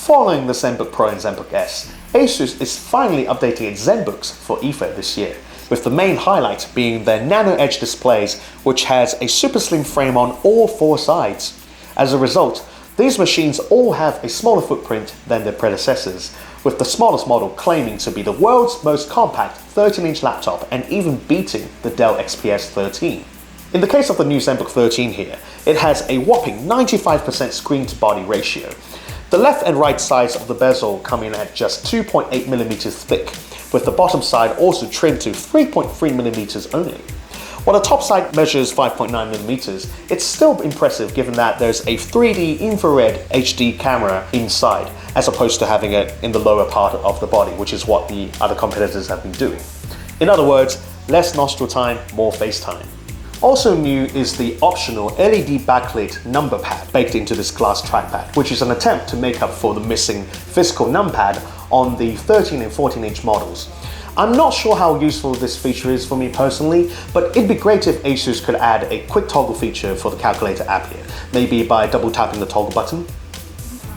Following the ZenBook Pro and ZenBook S, ASUS is finally updating its ZenBooks for IFA this year, with the main highlight being their Nano Edge displays, which has a super slim frame on all four sides. As a result, these machines all have a smaller footprint than their predecessors, with the smallest model claiming to be the world's most compact 13-inch laptop and even beating the Dell XPS 13. In the case of the new ZenBook 13 here, it has a whopping 95% screen-to-body ratio. The left and right sides of the bezel come in at just 2.8mm thick, with the bottom side also trimmed to 3.3mm only. While the top side measures 5.9mm, it's still impressive given that there's a 3D infrared HD camera inside, as opposed to having it in the lower part of the body, which is what the other competitors have been doing. In other words, less nostril time, more face time. Also new is the optional LED backlit number pad baked into this glass trackpad, which is an attempt to make up for the missing physical numpad on the 13 and 14-inch models. I'm not sure how useful this feature is for me personally, but it'd be great if ASUS could add a quick toggle feature for the calculator app here, maybe by double tapping the toggle button.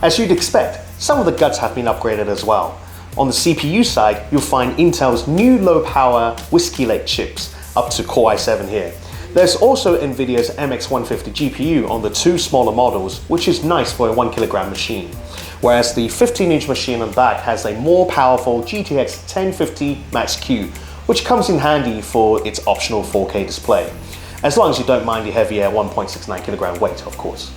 As you'd expect, some of the guts have been upgraded as well. On the CPU side, you'll find Intel's new low-power Whiskey Lake chips, up to Core i7 here. There's also Nvidia's MX150 GPU on the two smaller models, which is nice for a 1kg machine. Whereas the 15-inch machine on the back has a more powerful GTX 1050 Max-Q, which comes in handy for its optional 4K display, as long as you don't mind the heavier 1.69kg weight, of course.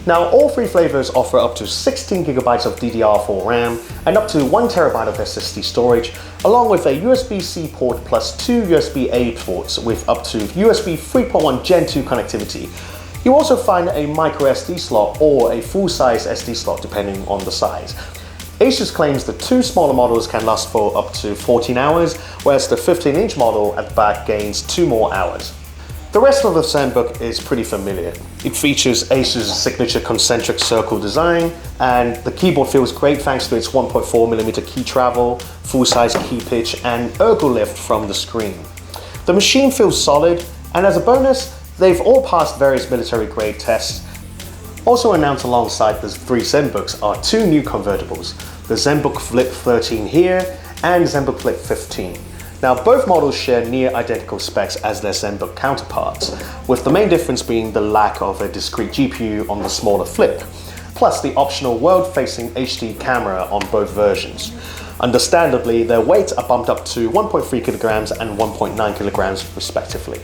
Now, all three flavors offer up to 16GB of DDR4 RAM and up to 1TB of SSD storage, along with a USB-C port plus two USB-A ports with up to USB 3.1 Gen 2 connectivity. You also find a micro SD slot or a full-size SD slot depending on the size. ASUS claims the two smaller models can last for up to 14 hours, whereas the 15-inch model at the back gains 2 more hours. The rest of the ZenBook is pretty familiar. It features ASUS' signature concentric circle design, and the keyboard feels great thanks to its 1.4mm key travel, full-size key pitch, and ergo lift from the screen. The machine feels solid, and as a bonus, they've all passed various military-grade tests. Also announced alongside the three ZenBooks are two new convertibles, the ZenBook Flip 13 here and ZenBook Flip 15. Now, both models share near identical specs as their ZenBook counterparts, with the main difference being the lack of a discrete GPU on the smaller Flip, plus the optional world-facing HD camera on both versions. Understandably, their weights are bumped up to 1.3kg and 1.9kg respectively.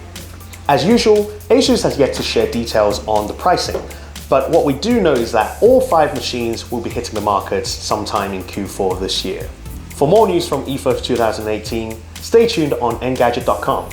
As usual, ASUS has yet to share details on the pricing, but what we do know is that all 5 machines will be hitting the markets sometime in Q4 this year. For more news from IFA 2018, stay tuned on Engadget.com.